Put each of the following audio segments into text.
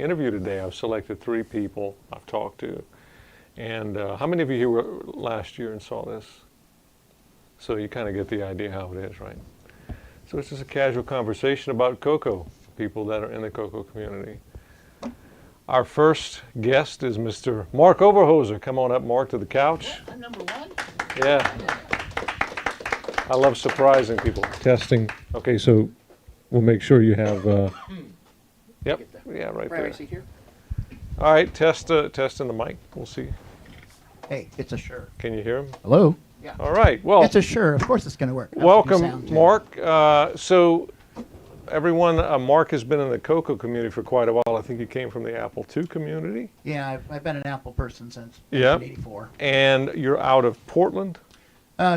interview today, I've selected 3 people I've talked to. And how many of you here were last year and saw this? So you kind of get the idea how it is, right? So it's just a casual conversation about CoCo, people that are in the CoCo community. Our first guest is Mr. Mark Overhoser. Come on up, Mark, to the couch. I'm number 1. Yeah. I love surprising people. Testing. Okay, so we'll make sure you have, yep, yeah, right there. Seat here. All right, testing the mic. We'll see. Hey, it's a sure. Can you hear him? Hello? Yeah. All right, well. It's a sure. Of course it's going to work. Welcome, Mark. So everyone, Mark has been in the CoCo community for quite a while. I think he came from the Apple II community. Yeah, I've been an Apple person since 1984. And you're out of Portland?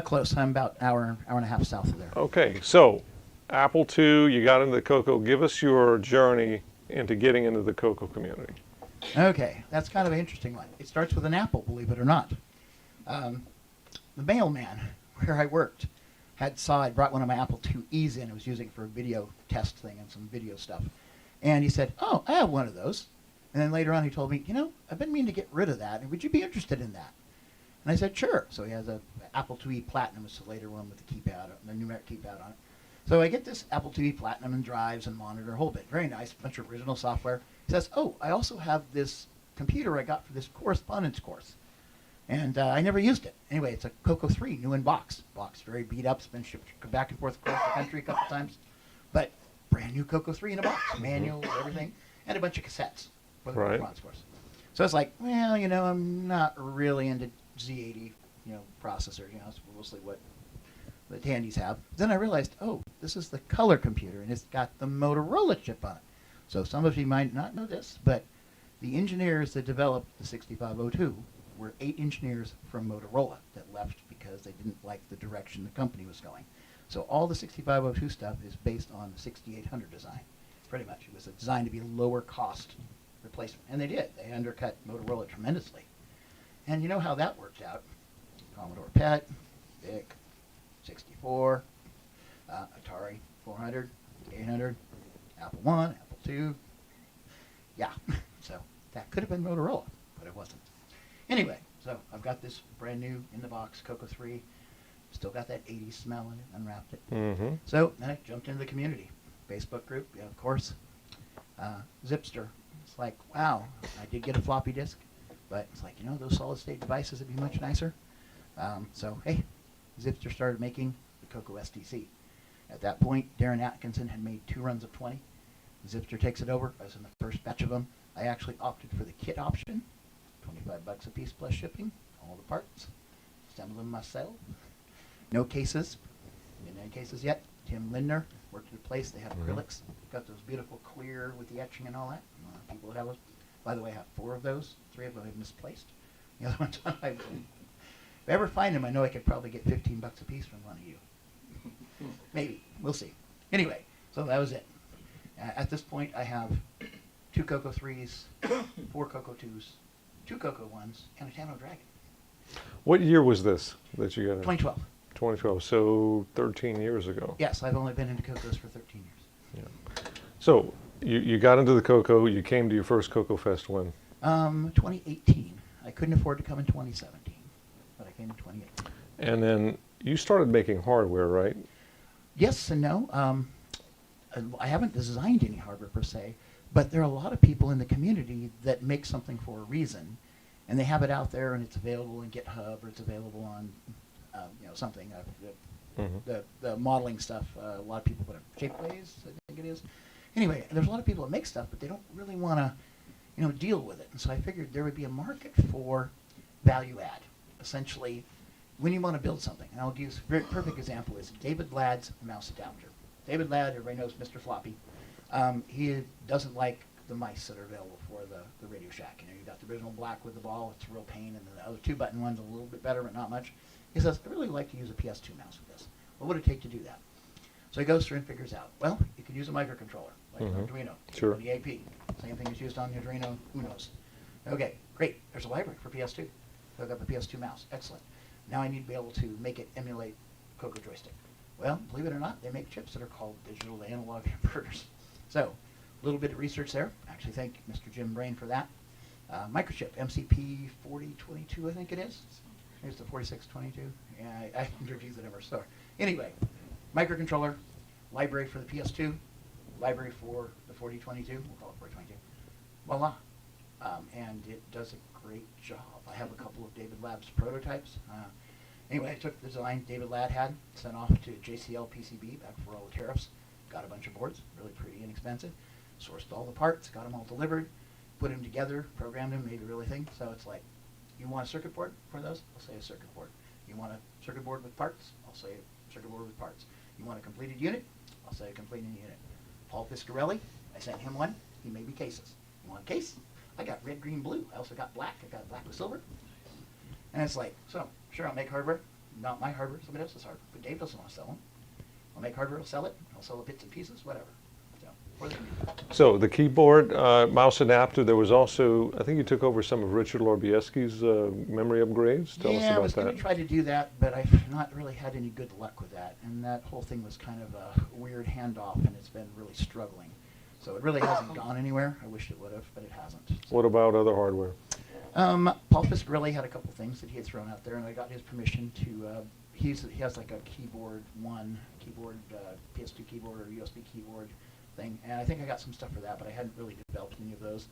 Close. I'm about an hour and a half south of there. Okay, so Apple II, you got into the CoCo. Give us your journey into getting into the CoCo community. Okay, that's kind of an interesting one. It starts with an Apple, believe it or not. The mailman where I worked I'd brought one of my Apple IIe's in. I was using it for a video test thing and some video stuff. And he said, oh, I have one of those. And then later on he told me, you know, I've been meaning to get rid of that. And would you be interested in that? And I said, sure. So he has a Apple IIe Platinum, which is the later one with the keypad, the numeric keypad on it. So I get this Apple IIe Platinum and drives and monitor, a whole bit. Very nice, bunch of original software. He says, oh, I also have this computer I got for this correspondence course. And I never used it. Anyway, it's a CoCo 3, new in box. Box very beat up, it's been shipped back and forth across the country a couple times. But brand new CoCo 3 in a box, manuals, everything, and a bunch of cassettes for the correspondence course. So it's like, well, you know, I'm not really into Z80, you know, processors. You know, it's mostly what the Tandys have. Then I realized, oh, this is the color computer, and it's got the Motorola chip on it. So some of you might not know this, but the engineers that developed the 6502 were 8 engineers from Motorola that left because they didn't like the direction the company was going. So all the 6502 stuff is based on the 6800 design, pretty much. It was designed to be a lower cost replacement, and they did. They undercut Motorola tremendously. And you know how that worked out. Commodore PET, VIC, 64, Atari 400, 800, Apple I, Apple II. Yeah, so that could have been Motorola, but it wasn't. Anyway, so I've got this brand new in the box CoCo 3. Still got that 80s smell in it, unwrapped it. Mm-hmm. So then I jumped into the community. Facebook group, yeah, of course. Zipster. It's like, wow, I did get a floppy disk, but it's like, you know, those solid state devices would be much nicer. So, hey, Zipster started making the CoCo STC. At that point, Darren Atkinson had made 2 runs of 20. Zipster takes it over. I was in the first batch of them. I actually opted for the kit option. $25 a piece plus shipping, all the parts. Assemble them myself. No cases. In any cases yet. Tim Lindner worked at a place. They have acrylics. Got those beautiful clear with the etching and all that. People that have those. By the way, I have 4 of those. 3 of them I've misplaced. The other ones I've if I ever find them, I know I could probably get $15 a piece from one of you. Maybe. We'll see. Anyway, so that was it. At this point, I have 2 CoCo 3s, 4 CoCo 2s, 2 CoCo 1s, and a Tano Dragon. What year was this that you got in? 2012. 2012, so 13 years ago. Yes, I've only been into CoCos for 13 years. Yeah. So you got into the CoCo, you came to your first CoCoFEST when? 2018. I couldn't afford to come in 2017, but I came in 2018. And then you started making hardware, right? Yes and no. I haven't designed any hardware per se, but there are a lot of people in the community that make something for a reason, and they have it out there and it's available in GitHub or it's available on, you know, something. The modeling stuff. A lot of people put up Shapeways, I think it is. Anyway, there's a lot of people that make stuff, but they don't really want to, you know, deal with it. And so I figured there would be a market for value add. Essentially, when you want to build something, and I'll use a very perfect example is David Ladd's mouse adapter. David Ladd, everybody knows Mr. Floppy. He doesn't like the mice that are available for the Radio Shack. You know, you got the original black with the ball, it's a real pain, and the other 2-button one's a little bit better, but not much. He says, I really like to use a PS2 mouse with this. What would it take to do that? So he goes through and figures out, well, you could use a microcontroller, like an Arduino, Sure. the AP. Same thing is used on the Arduino Unos. Okay, great, there's a library for PS2. Hook up a PS2 mouse, excellent. Now I need to be able to make it emulate CoCo joystick. Well, believe it or not, they make chips that are called digital to analog converters. So little bit of research there. Actually, thank Mr. Jim Brain for that. Microchip, MCP 4022, I think it is. It's the 4622. Yeah, I interviewed it ever. So anyway, microcontroller, library for the PS2, library for the 4022. We'll call it 4022. Voila. And it does a great job. I have a couple of David Labs prototypes. Anyway, I took the design David Ladd had, sent off to JCL PCB back for all the tariffs, got a bunch of boards, really pretty inexpensive, sourced all the parts, got them all delivered, put them together, programmed them, made a really thing. So it's like, you want a circuit board for those? I'll say a circuit board. You want a circuit board with parts? I'll say a circuit board with parts. You want a completed unit? I'll say a completed unit. Paul Piscarelli, I sent him one. He made me cases. You want a case? I got red, green, blue. I also got black. I got black with silver. And it's like, so, sure, I'll make hardware. Not my hardware, somebody else's hardware. But Dave doesn't want to sell them. I'll make hardware, I'll sell it. I'll sell the bits and pieces, whatever. So the keyboard, mouse adapter, there was also, I think you took over some of Richard Lorbieski's memory upgrades. Tell us Yeah, I about was going that. to try to do that, but I've not really had any good luck with that. And that whole thing was kind of a weird handoff, and it's been really struggling. So it really hasn't gone anywhere. I wish it would have, but it hasn't. What about other hardware? Paul Piscarelli had a couple things that he had thrown out there, and I got his permission to, he has like a keyboard PS2 keyboard or USB keyboard thing, and I think I got some stuff for that, but I hadn't really developed any of those.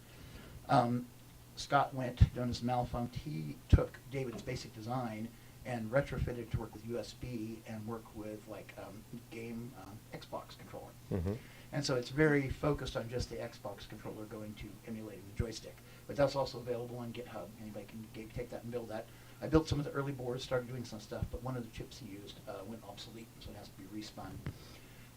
Scott Went, known as Malfunct, he took David's basic design and retrofitted it to work with USB and work with like game Xbox controller. Mm-hmm. And so it's very focused on just the Xbox controller going to emulating the joystick. But that's also available on GitHub. Anybody can take that and build that. I built some of the early boards, started doing some stuff, but one of the chips he used went obsolete, so it has to be respun.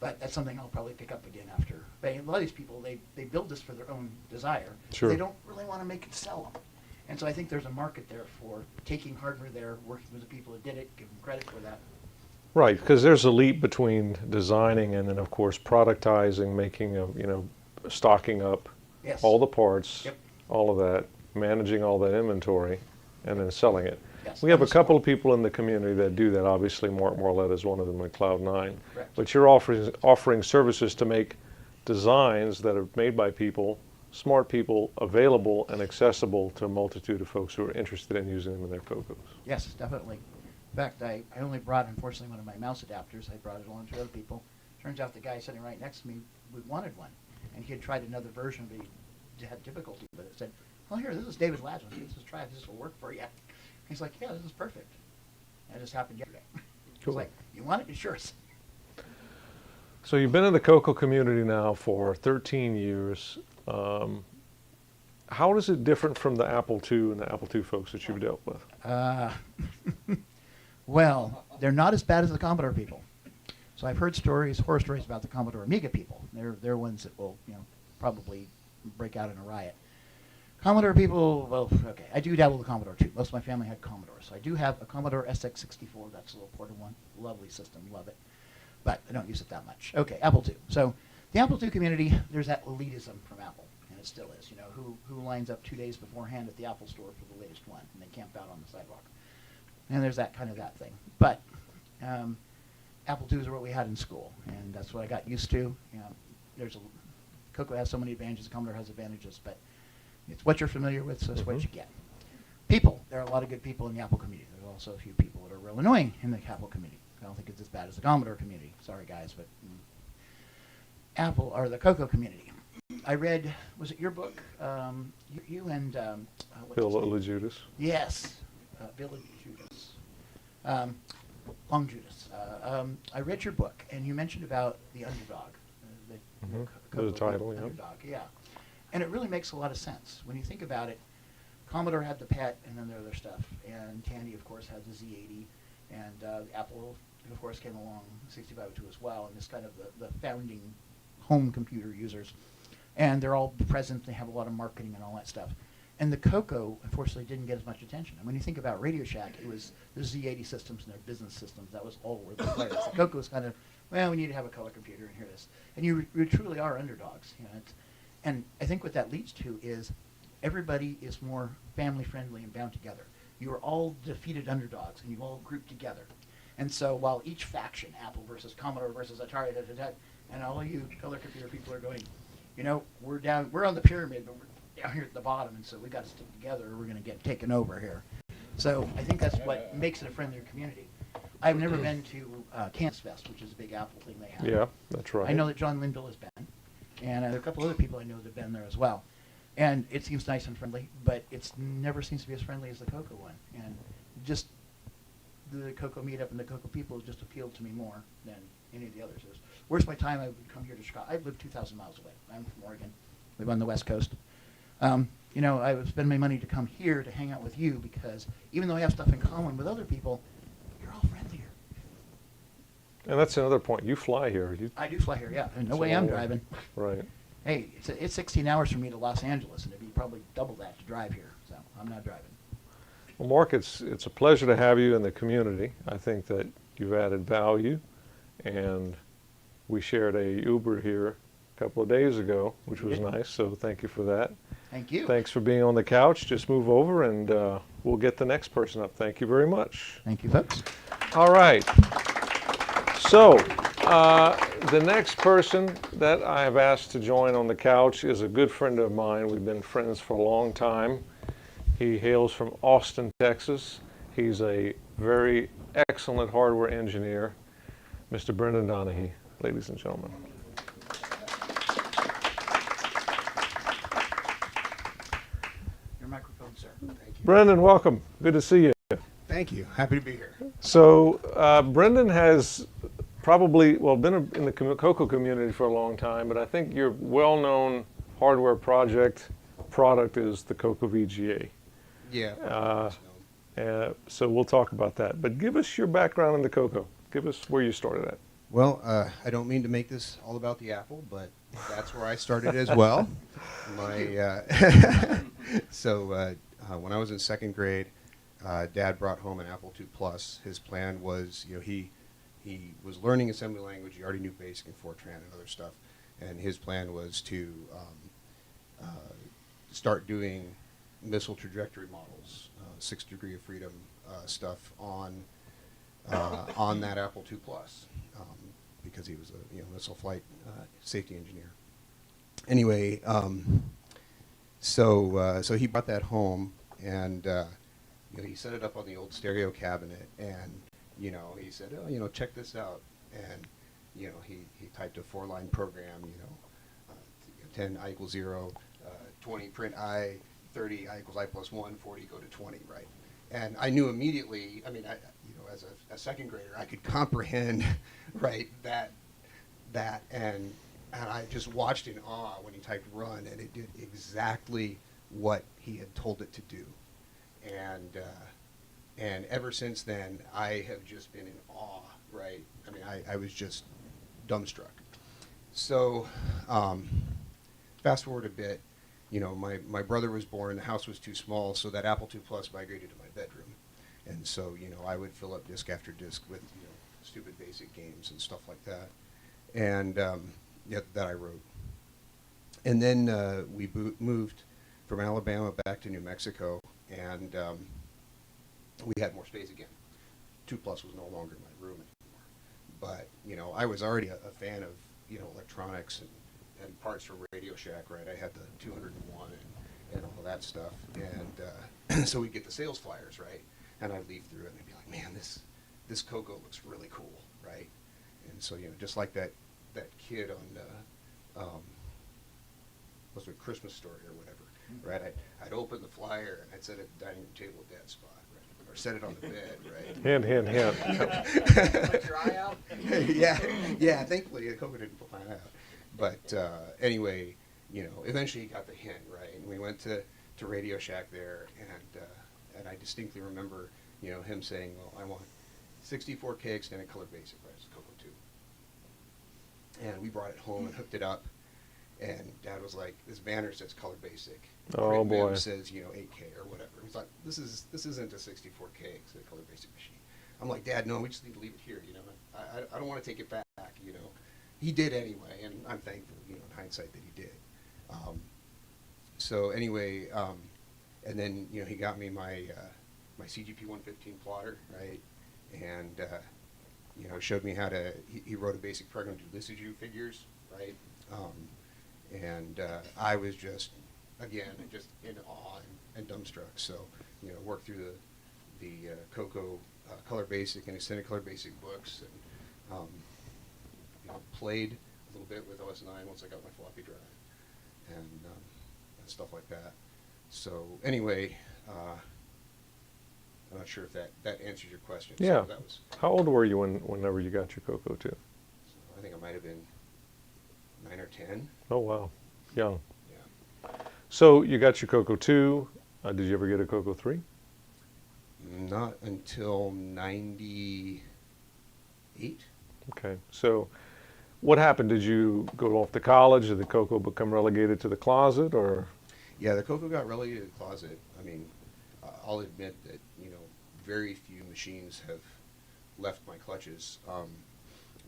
But that's something I'll probably pick up again after. But a lot of these people, they build this for their own desire. Sure. They don't really want to make it sell them. And so I think there's a market there for taking hardware there, working with the people that did it, give them credit for that. Right, because there's a leap between designing and then, of course, productizing, making stocking up Yes. all the parts, Yep. all of that, managing all that inventory, and then selling it. Yes. We have a And so- couple of people in the community that do that. Obviously, Mark Morlett is one of them at Cloud9. Correct. But you're offering services to make designs that are made by people, smart people, available and accessible to a multitude of folks who are interested in using them in their CoCos. Yes, definitely. In fact, I only brought, unfortunately, one of my mouse adapters. I brought it along to other people. Turns out the guy sitting right next to me wanted one. And he had tried another version, but he had difficulty with it. Said, well, here, this is David Ladd's one. Let's just try it. This will work for you. He's like, yeah, this is perfect. And it just happened yesterday. Cool. It's like, you want it? Sure. So you've been in the CoCo community now for 13 years. How is it different from the Apple II and the Apple II folks that you've dealt with? Well, they're not as bad as the Commodore people. So I've heard stories, horror stories about the Commodore Amiga people. They're ones that will, probably break out in a riot. Commodore people, well, okay. I do dabble with Commodore too. Most of my family had Commodore. So I do have a Commodore SX64. That's a little portable one. Lovely system. Love it. But I don't use it that much. Okay, Apple II. So the Apple II community, there's that elitism from Apple. And it still is. Who lines up 2 days beforehand at the Apple store for the latest one and they camp out on the sidewalk. And there's that thing. But Apple IIs are what we had in school, and that's what I got used to. CoCo has so many advantages, Commodore has advantages, but it's what you're familiar with, so it's what you get. People, there are a lot of good people in the Apple community. There's also a few people that are real annoying in the Apple community. I don't think it's as bad as the Commodore community. Sorry, guys, but Apple, or the CoCo community. I read, was it your book? You and, what's Bill his name? LaJudas. Yes, Bill Judas. Long Judas. I read your book, and you mentioned about the underdog. The title, yeah. Underdog, yeah. And it really makes a lot of sense. When you think about it, Commodore had the PET, and then their other stuff. And Tandy, of course, had the Z80. And Apple, of course, came along, 6502 as well, and this kind of the founding home computer users. And they're all present. They have a lot of marketing and all that stuff. And the CoCo, unfortunately, didn't get as much attention. And when you think about Radio Shack, it was the Z80 systems and their business systems. That was all were the players. The CoCo was kind of, well, we need to have a color computer and hear this. And you truly are underdogs. And I think what that leads to is everybody is more family-friendly and bound together. You are all defeated underdogs, and you all group together. And so while each faction, Apple versus Commodore versus Atari, and all of you color computer people are going, you know, we're on the pyramid, but we're down here at the bottom, and so we got to stick together or we're going to get taken over here. So I think that's what makes it a friendlier community. I've never been to CoCoFEST, which is a big Apple thing they have. Yeah, that's right. I know that John Linville has been, and there are a couple other people I know that have been there as well. And it seems nice and friendly, but it never seems to be as friendly as the CoCo one. And just the CoCo meetup and the CoCo people just appealed to me more than any of the others. It was worth my time. I would come here to Chicago. I live 2,000 miles away. I'm from Oregon. Live on the West Coast. You know, I would spend my money to come here to hang out with you because even though I have stuff in common with other people, you're all friendlier. And that's another point. You fly here. I do fly here, yeah. And no way I'm driving. Right. Hey, it's 16 hours from me to Los Angeles, and it'd be probably double that to drive here. So I'm not driving. Well, Mark, it's a pleasure to have you in the community. I think that you've added value, and we shared a Uber here a couple of days ago, which was nice, so thank you for that. Thank you. Thanks for being on the couch. Just move over, and we'll get the next person up. Thank you very much. Thank you, folks. All right. So, the next person that I have asked to join on the couch is a good friend of mine. We've been friends for a long time. He hails from Austin, Texas. He's a very excellent hardware engineer, Mr. Brendan Donahue, ladies and gentlemen. Your microphone, sir. Thank you. Brendan, welcome. Good to see you. Thank you. Happy to be here. So, Brendan has probably, been in the CoCo community for a long time, but I think your well-known hardware product is the CoCo VGA. Yeah. So we'll talk about that. But give us your background in the CoCo. Give us where you started at. Well, I don't mean to make this all about the Apple, but that's where I started as well. When I was in second grade, Dad brought home an Apple II Plus. His plan was, he was learning assembly language. He already knew BASIC and Fortran and other stuff, and his plan was to start doing missile trajectory models, 6th degree of freedom stuff on that Apple II Plus, because he was a missile flight safety engineer. Anyway, so he brought that home, and he set it up on the old stereo cabinet, and he said, oh, check this out, and he typed a 4-line program, 10 I equals 0, 20 print I, 30 I equals I plus 1, 40 go to 20, right? And I knew immediately. I mean, as a second grader, I could comprehend, right, that, and I just watched in awe when he typed run, and it did exactly what he had told it to do, and ever since then, I have just been in awe, right? I mean, I was just dumbstruck. So, fast forward a bit, my brother was born, the house was too small, so that Apple II Plus migrated to my bedroom. And so, I would fill up disk after disk with, stupid BASIC games and stuff like that, and that I wrote. And then we moved from Alabama back to New Mexico, and we had more space again. 2 Plus was no longer in my room anymore. But, I was already a fan of, electronics and parts from Radio Shack, right? I had the 201 and all that stuff. And so we'd get the sales flyers, right? And I'd leaf through it and I'd be like, man, this CoCo looks really cool, right? And so, just like that kid on was it a Christmas Story or whatever, right? I'd open the flyer and I'd set it at the dining room table at Dad's spot, right? Or set it on the bed, right? Hint. Put your eye out? yeah. Thankfully, the CoCo didn't put mine out. But anyway, eventually he got the hint, right? And we went to Radio Shack there, and I distinctly remember, him saying, well, I want 64K extended color BASIC, right? It's CoCo 2. And we brought it home and hooked it up, and Dad was like, this banner says color BASIC. Oh, boy. Says, 8K or whatever. He's like, this isn't a 64K extended color BASIC machine. I'm like, Dad, no, we just need to leave it here, I don't want to take it back, He did anyway, and I'm thankful, in hindsight, that he did. So anyway, and then he got me my CGP 115 plotter, right, and showed me how to. He wrote a basic program to do Lissajou figures, right, And I was just, again, just in awe and dumbstruck. So, you know, worked through the CoCo Color Basic and Extended Color Basic books, and you know, played a little bit with OS9 once I got my floppy drive, and stuff like that. So anyway, I'm not sure if that answers your question. Yeah. So that was, How old were you whenever you got your CoCo 2? so I think I might have been 9 or 10. Oh, wow. Young. Yeah. So you got your CoCo 2. Did you ever get a CoCo 3? Not until 98. Okay. So what happened? Did you go off to college? Did the CoCo become relegated to the closet, or? Yeah, the CoCo got relegated to the closet. I mean, I'll admit that, you know, very few machines have left my clutches.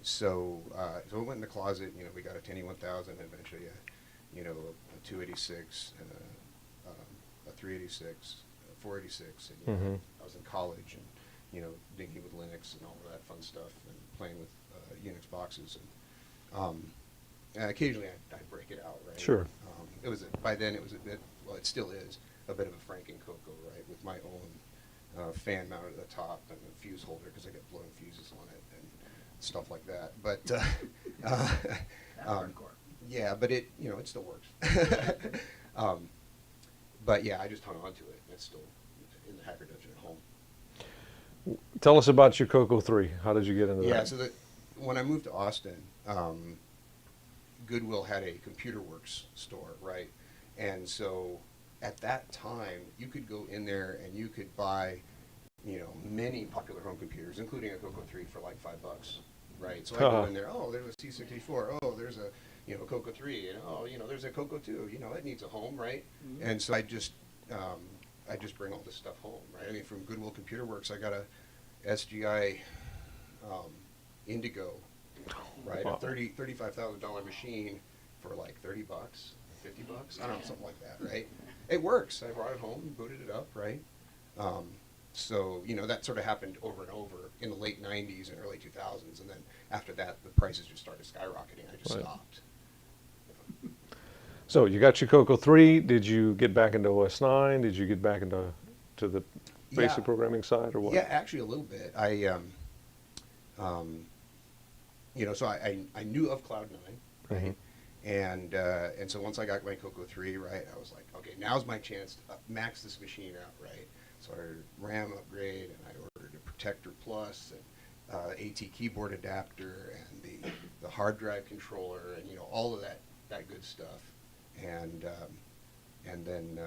So it went in the closet. You know, we got a 10E1000, eventually you know, a 286 and a 386, a 486. And, you know, I was in college and, you know, dinking with Linux and all of that fun stuff and playing with Unix boxes. And occasionally I'd break it out, right? Sure. It was by then it was a bit, well, it still is a bit of a Franken CoCo, right, with my own fan mounted at the top and a fuse holder because I got blown fuses on it and stuff like that. But yeah, but it, you know, it still works. But yeah, I just hung on to it. It's still in the hacker dungeon at home. Tell us about your CoCo 3. How did you get into that? Yeah, so when I moved to Austin, Goodwill had a Computer Works store, right? And so at that time, you could go in there and you could buy, you know, many popular home computers, including a CoCo 3 for like $5, right? So I go in there, oh, there's a C64, oh, there's a, you know, CoCo 3, and oh, you know, there's a CoCo 2, you know, it needs a home, right? Mm-hmm. And so I just bring all this stuff home, right? I mean, from Goodwill Computer Works, I got a SGI Indigo, right? Wow. A $35,000 machine for like $30, $50, I don't know, something like that, right? It works. I brought it home, booted it up, right? So, you know, that sort of happened over and over in the late 90s and early 2000s, and then after that, the prices just started skyrocketing. I just stopped. So you got your CoCo 3. Did you get back into OS9? Did you get back into the basic programming side, or what? Yeah, actually a little bit. You know, so I knew of Cloud9, right? And so once I got my CoCo 3, right, I was like, okay, now's my chance to max this machine out, right? So I ordered RAM upgrade, and I ordered a Protector Plus, and AT keyboard adapter, and the hard drive controller, and, you know, all of that good stuff. And then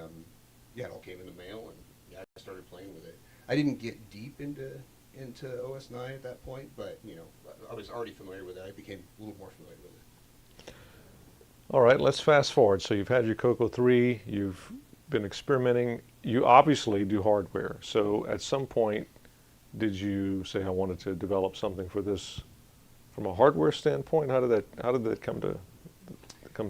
yeah, it all came in the mail, and yeah, I started playing with it. I didn't get deep into OS9 at that point, but, you know, I was already familiar with it. I became a little more familiar with it. All right, let's fast forward. So you've had your CoCo 3, you've been experimenting. You obviously do hardware. So at some point, did you say, I wanted to develop something for this from a hardware standpoint? How did that come to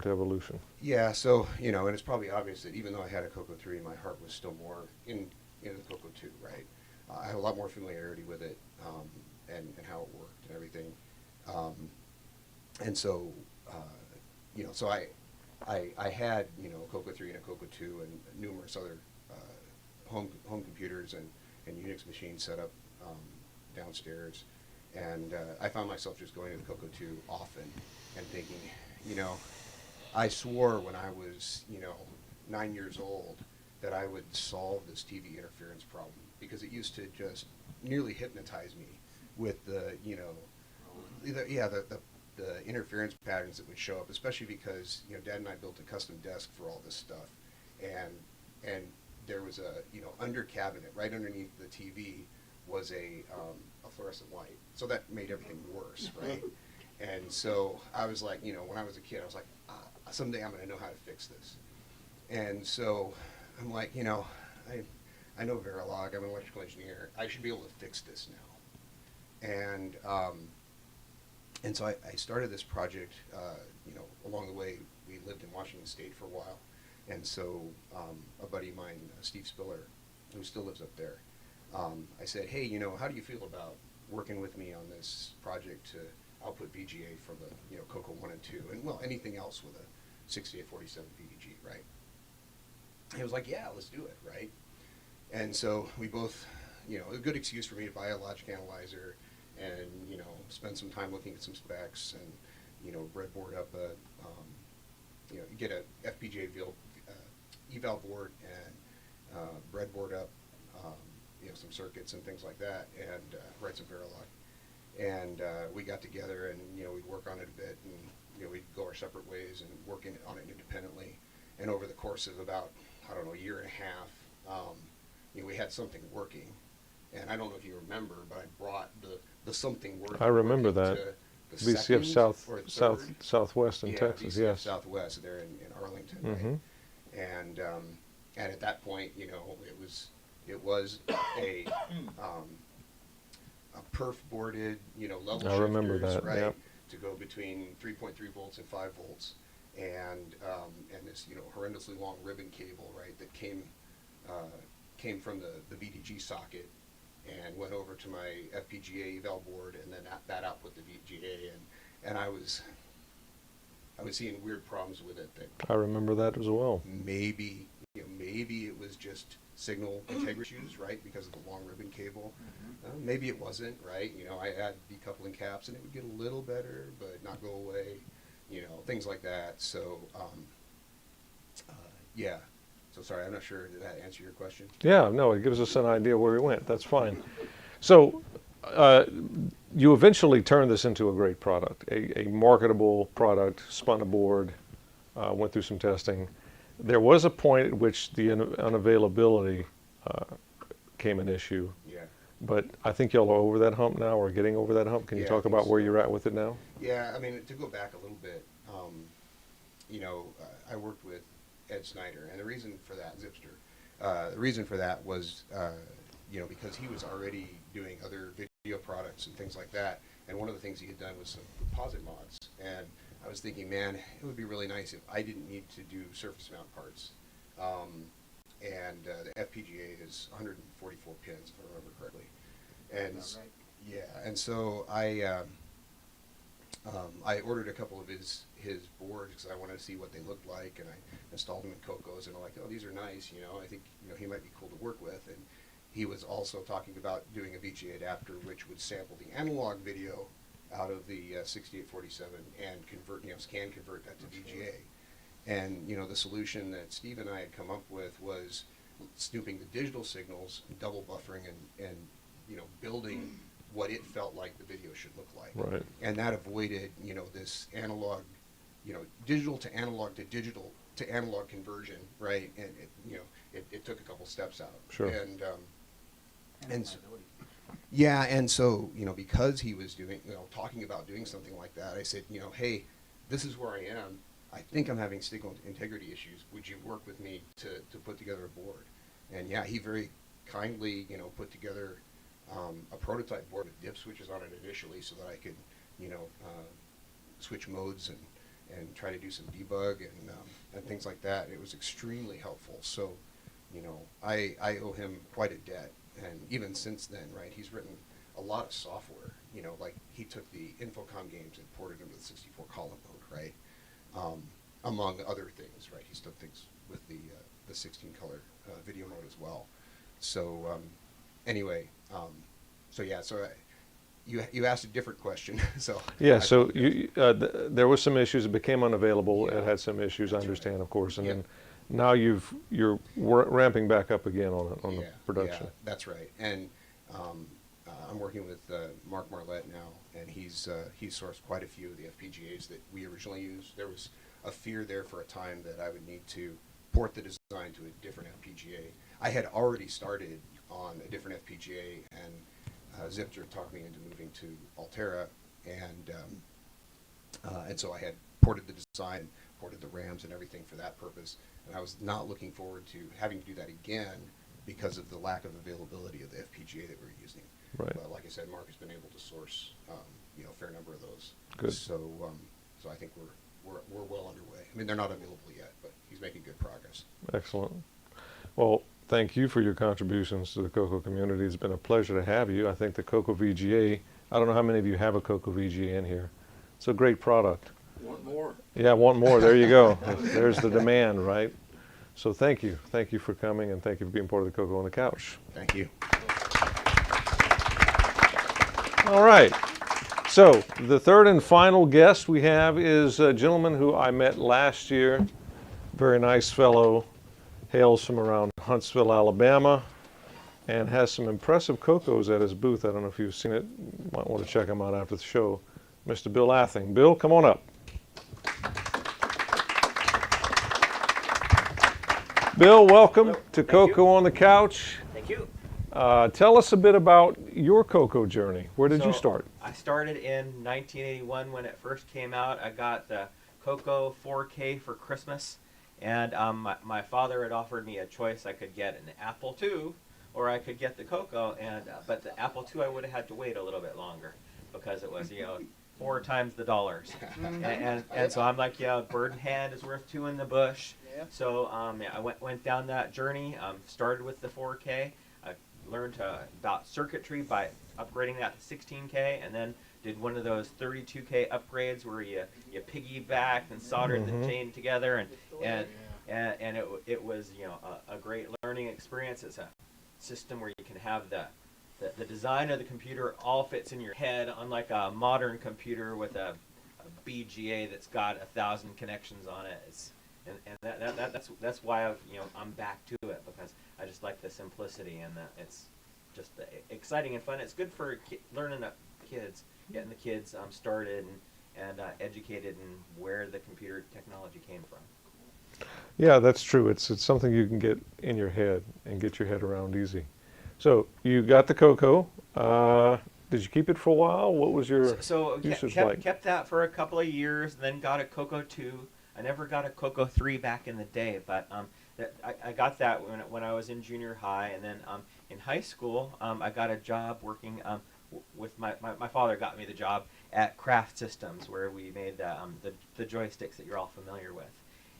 evolution? Yeah, so, you know, and it's probably obvious that even though I had a CoCo 3, my heart was still more in the CoCo 2, right? I had a lot more familiarity with it, and how it worked and everything. And so, you know, so I had, you know, a CoCo 3 and a CoCo 2 and numerous other home computers and Unix machines set up downstairs. And I found myself just going to the CoCo 2 often and thinking, you know, I swore when I was, you know, 9 years old that I would solve this TV interference problem, because it used to just nearly hypnotize me with the, you know, the interference patterns that would show up, especially because, you know, Dad and I built a custom desk for all this stuff, and there was a, you know, under cabinet right underneath the TV was a fluorescent light, so that made everything worse, right? And so I was like, you know, when I was a kid, I was like, someday I'm going to know how to fix this. And so I'm like, you know, I know Verilog, I'm an electrical engineer, I should be able to fix this now. And so I started this project, you know, along the way, we lived in Washington State for a while. And so a buddy of mine, Steve Spiller, who still lives up there, I said, hey, you know, how do you feel about working with me on this project to output VGA for the, you know, CoCo 1 and 2, and, well, anything else with 6847 VDG, right? And he was like, yeah, let's do it, right? And so we both, you know, a good excuse for me to buy a logic analyzer and, you know, spend some time looking at some specs and, you know, breadboard up a, you know, get a FPGA eval board and breadboard up, you know, some circuits and things like that, and write some Verilog. And we got together and, you know, we'd work on it a bit, and, you know, we'd go our separate ways and work on it independently. And over the course of about, I don't know, a year and a half, you know, we had something working. And I don't know if you remember, but I brought the something working. I remember that. to the VCF second or third. Southwest in Yeah, Texas, VCF yes. Southwest there in Arlington, Mhm. right? And at that point, you know, it was a perf boarded, you know, level I remember shifters, that, right? yep. To go between 3.3 volts and 5 volts, and this, you know, horrendously long ribbon cable, right, that came from the VDG socket and went over to my FPGA eval board, and then that output the VGA, and I was seeing weird problems with it that I remember that as well. maybe, you know, maybe it was just signal integrity issues, right, because of the long ribbon cable. Maybe it wasn't, right? You know, I had decoupling caps and it would get a little better, but not go away, you know, things like that. So, yeah. So sorry, I'm not sure, did that answer your question? Yeah, no, it gives us an idea where we went. That's fine. So you eventually turned this into a great product, a marketable product, spun a board, went through some testing. There was a point at which the unavailability came an issue, Yeah. but I think y'all are over that hump now, or getting over that hump. Can you Yeah, I talk think about where so. you're at with it now? Yeah, I mean, to go back a little bit, you know, I worked with Ed Snyder, and the reason for that, Zipster, the reason for that was, you know, because he was already doing other video products and things like that, and one of the things he had done was some composite mods, and I was thinking, man, it would be really nice if I didn't need to do surface mount parts. The FPGA is 144 pins, if I remember correctly. And Right. yeah, and so I ordered a couple of his boards because I wanted to see what they looked like, and I installed them in CoCo's, and I'm like, oh, these are nice, you know, I think, you know, he might be cool to work with. And he was also talking about doing a VGA adapter which would sample the analog video out of the 6847 and convert, you know, can convert that to VGA. And, you know, the solution that Steve and I had come up with was snooping the digital signals, double buffering, and you know, building what it felt like the video should look like. Right. And that avoided, you know, this analog, you know, digital to analog to digital to analog conversion, right? And it, you know, it took a couple steps out. Sure. And so, yeah, and so, you know, because he was doing, you know, talking about doing something like that, I said, you know, hey, this is where I am. I think I'm having signal integrity issues. Would you work with me to put together a board? And yeah, he very kindly, you know, put together a prototype board with dip switches on it initially, so that I could, you know, switch modes and try to do some debug and things like that. It was extremely helpful. So, you know, I owe him quite a debt. And even since then, right, he's written a lot of software. You know, like he took the Infocom games and ported them to the 64 column mode, right? Among other things, right? He's done things with the 16 color video mode as well. So anyway, so yeah, so you asked a different question. So Yeah, so there was some issues. It became unavailable. Yeah. It had some issues, I That's understand, right. of course, and Yeah. then now you're ramping back up again on yeah, the production. Yeah, that's right. And I'm working with Mark Marlette now, and he's sourced quite a few of the FPGAs that we originally used. There was a fear there for a time that I would need to port the design to a different FPGA. I had already started on a different FPGA, and Zipter talked me into moving to Altera, and so I had ported the design, ported the RAMs and everything for that purpose, and I was not looking forward to having to do that again because of the lack of availability of the FPGA that we were using. Right. But like I said, Mark has been able to source, you know, a fair number of those. Good. So, so I think we're well underway. I mean, they're not available yet, but he's making good progress. Excellent. Well, thank you for your contributions to the CoCo community. It's been a pleasure to have you. I think the CoCo VGA, I don't know how many of you have a CoCo VGA in here. It's a great product. Want more? Yeah, want more. There you go. There's the demand, right? So thank you. Thank you for coming, and thank you for being part of the CoCo on the Couch. Thank you. All right. So the third and final guest we have is a gentleman who I met last year. Very nice fellow. Hails from around Huntsville, Alabama, and has some impressive CoCos at his booth. I don't know if you've seen it. You might want to check him out after the show. Mr. Bill Athing. Bill, come on up. Bill, welcome to CoCo on the Couch. Thank you. Tell us a bit about your CoCo journey. Where did you start? I started in 1981 when it first came out. I got the CoCo 4K for Christmas, and my father had offered me a choice. I could get an Apple II, or I could get the CoCo, and but the Apple II I would have had to wait a little bit longer because it was 4 times the dollars, and so I'm like, bird in hand is worth two in the bush. Yep. So I went down that journey. Started with the 4K. I learned about circuitry by upgrading that to 16K, and then did one of those 32K upgrades where you piggyback and soldered the chain together, and it was a great learning experience. It's a system where you can have the design of the computer all fits in your head, unlike a modern computer with a BGA that's got 1,000 connections on it. That's why I'm back to it, because I just like the simplicity, and it's just exciting and fun. It's good for learning the kids, getting the kids started and educated in where the computer technology came from. Yeah, that's true. It's something you can get in your head and get your head around easy. So you got the CoCo. Did you keep it for a while? What was your usage like? Kept that for a couple of years, then got a CoCo 2. I never got a CoCo 3 back in the day, but I got that when I was in junior high, and then in high school I got a job working with my father got me the job at Craft Systems, where we made the joysticks that you're all familiar with,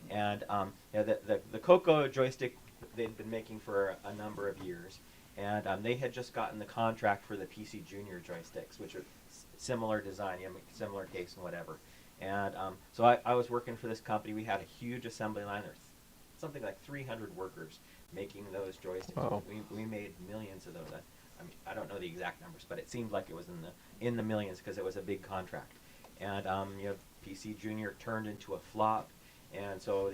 and the CoCo joystick they'd been making for a number of years, and they had just gotten the contract for the PC Junior joysticks, which are similar design, similar case and whatever. And so I was working for this company. We had a huge assembly line. There's something like 300 workers making those joysticks. Wow. We made millions of those. I mean, I don't know the exact numbers, but it seemed like it was in the millions because it was a big contract. And PC Junior turned into a flop. And so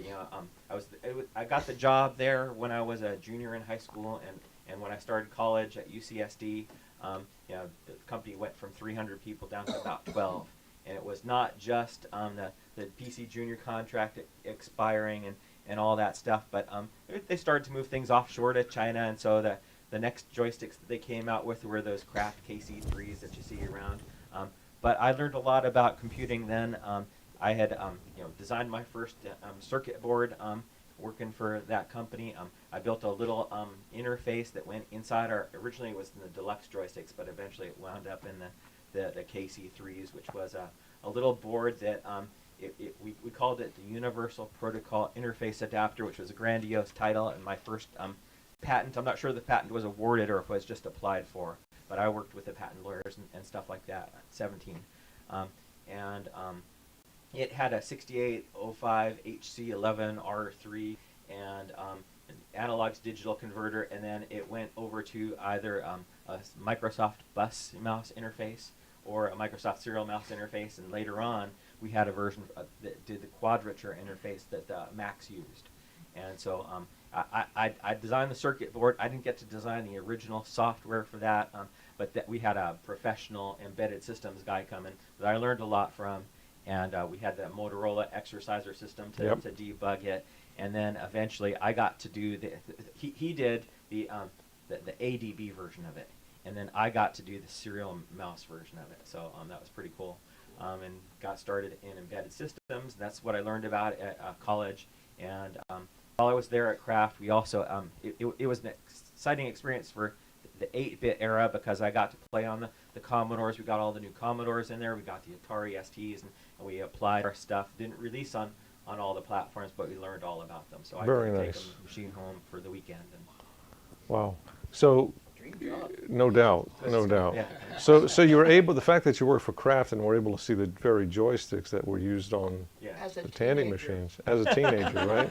I got the job there when I was a junior in high school, and when I started college at UCSD, the company went from 300 people down to about 12. And it was not just the PC Junior contract expiring and all that stuff, but they started to move things offshore to China, and so the next joysticks that they came out with were those Craft KC3s that you see around. But I learned a lot about computing then. I had designed my first circuit board working for that company. I built a little interface that went inside originally it was in the deluxe joysticks, but eventually it wound up in the KC3s, which was a little board that we called it the Universal Protocol Interface Adapter, which was a grandiose title, and my first patent. I'm not sure the patent was awarded or if it was just applied for, but I worked with the patent lawyers and stuff like that at 17. It had a 6805 HC11 R3 and an analog to digital converter, and then it went over to either a Microsoft bus mouse interface or a Microsoft serial mouse interface, and later on we had a version that did the quadrature interface that Macs used. And so I designed the circuit board. I didn't get to design the original software for that, but we had a professional embedded systems guy come in that I learned a lot from, and we had the Motorola exerciser system to debug it. And then eventually I got to do he did the ADB version of it, and then I got to do the serial mouse version of it. So that was pretty cool, and got started in embedded systems. That's what I learned about at college. And while I was there at Kraft, we also it was an exciting experience for the 8-bit era, because I got to play on the Commodores. We got all the new Commodores in there. We got the Atari STs, and we applied our stuff. Didn't release on all the platforms, but we learned all about them. So I could take a machine home for the weekend. Wow. So No doubt, no doubt. Yeah. So you were able, the fact that you worked for Kraft and were able to see the very joysticks that were used on Yeah. As a the tanning teenager. machines as a teenager, right?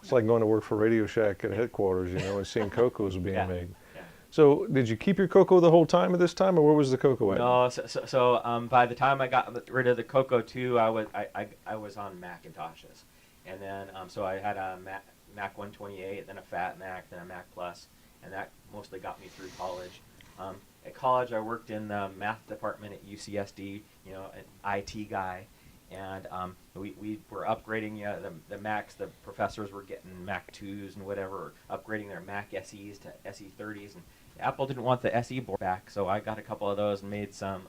It's like going to work for Radio Shack at headquarters, you know, and seeing CoCos being Yeah. made. Yeah. So did you keep your CoCo the whole time at this time, or where was the CoCo at? No, by the time I got rid of the CoCo 2, I was on Macintoshes, and then so I had a Mac 128, then a Fat Mac, then a Mac Plus, and that mostly got me through college. At college, I worked in the math department at UCSD, you know, an IT guy, and we were upgrading the Macs. The professors were getting Mac 2s and whatever, upgrading their Mac SEs to SE 30s, and Apple didn't want the SE board back, so I got a couple of those and made some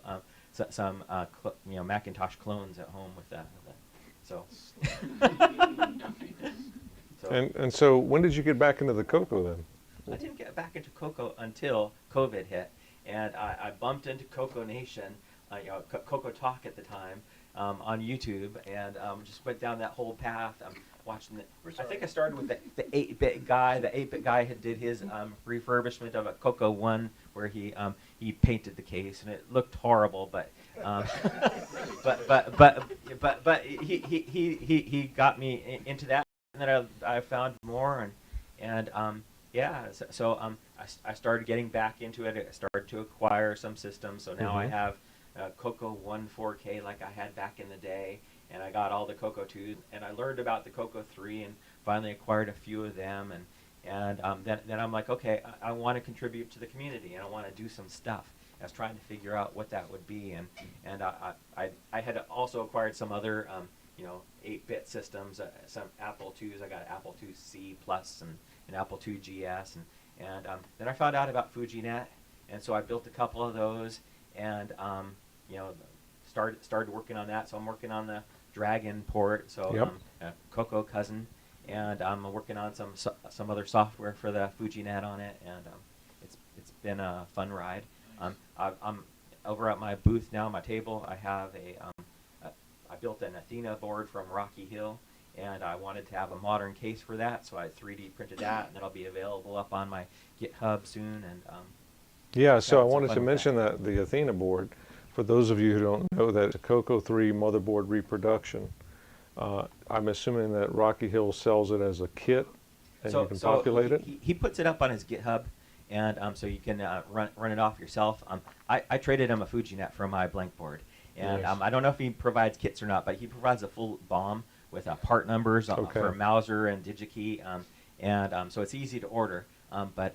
Macintosh clones at home with that. So. And so when did you get back into the CoCo then? I didn't get back into CoCo until COVID hit, and I bumped into CoCo Nation, CoCo Talk at the time, on YouTube, and just went down that whole path. Watching it. I think I started with the 8-bit guy. The 8-bit guy did his refurbishment of a CoCo 1, where he painted the case, and it looked horrible, but but he got me into that, and then I found more, and yeah, so I started getting back into it. I started to acquire some systems, so now I have CoCo 1 4K like I had back in the day, and I got all the CoCo 2s, and I learned about the CoCo 3 and finally acquired a few of them, and then I'm like, okay, I want to contribute to the community, and I want to do some stuff. I was trying to figure out what that would be, and I had also acquired some other 8-bit systems, some Apple IIs. I got an Apple IIc Plus and an Apple II GS, and then I found out about FujiNet, and so I built a couple of those, and started working on that. So I'm working on the Dragon port, so CoCo Cousin, and I'm working on some other software for the FujiNet on it, and it's been a fun ride. I'm over at my booth now, my table. I have I built an Athena board from Rocky Hill, and I wanted to have a modern case for that, so I 3D printed that, and that'll be available up on my GitHub soon. And yeah, so I having some wanted fun to with mention that the Athena board, for those of you who don't know, that it's a CoCo 3 motherboard reproduction. I'm assuming that Rocky Hill sells it as a kit, and you can populate it? He puts it up on his GitHub, and so you can run it off yourself. I traded him a FujiNet for my blank board, and Nice. I don't know if he provides kits or not, but he provides a full BOM with part numbers for Mauser and DigiKey, and so it's easy to order. But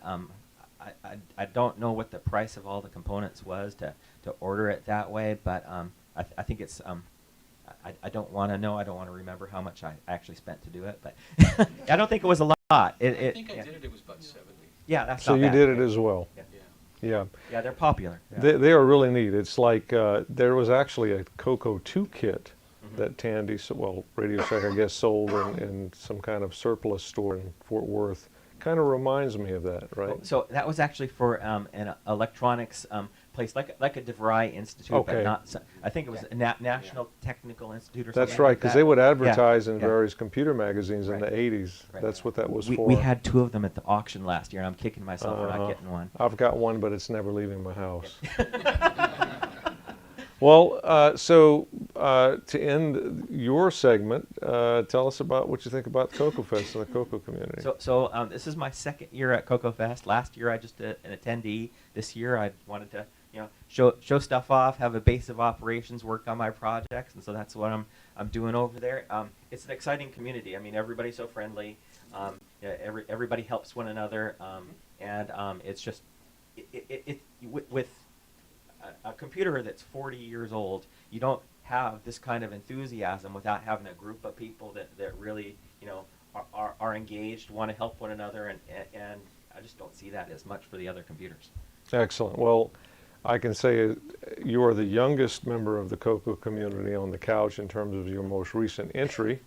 I don't know what the price of all the components was to order it that way, but I think it's I don't want to know. I don't want to remember how much I actually spent to do it, but I don't think it was a lot. I think I did it. It was about 70. Yeah, that's So not you bad. did it as well. Yeah. Yeah. Yeah, they're popular. Yeah. They are really neat. It's like there was actually a CoCo 2 kit that Tandy, Radio Shack, I guess, sold in some kind of surplus store in Fort Worth. Kind of reminds me of that, right? So that was actually for an electronics place, like a DeVry Institute, Okay. but not. I think it was a National Technical Institute or something. That's right, like because that. they would advertise Yeah, in yeah. various computer magazines in Right. the 80s. Right. That's what that was for. We had 2 of them at the auction last year, and I'm kicking myself for not getting one. I've got one, but it's never leaving my house. Well, so to end your segment, tell us about what you think about CoCoFEST and the CoCo community. So this is my second year at CoCoFest. Last year I just did an attendee. This year I wanted to show stuff off, have a base of operations, work on my projects, and so that's what I'm doing over there. It's an exciting community. I mean, everybody's so friendly. Everybody helps one another, and it's just with a computer that's 40 years old, you don't have this kind of enthusiasm without having a group of people that really are engaged, want to help one another, and I just don't see that as much for the other computers. Excellent. Well, I can say you are the youngest member of the CoCo community on the couch in terms of your most recent entry.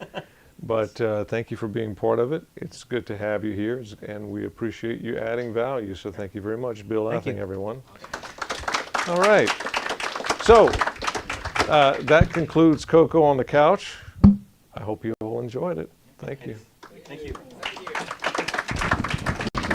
But thank you for being part of it. It's good to have you here, and we appreciate you adding value. So thank you very much, Bill Thank Effing, you. everyone. All right. So that concludes CoCo on the Couch. I hope you all enjoyed it. Thank you. Thank you.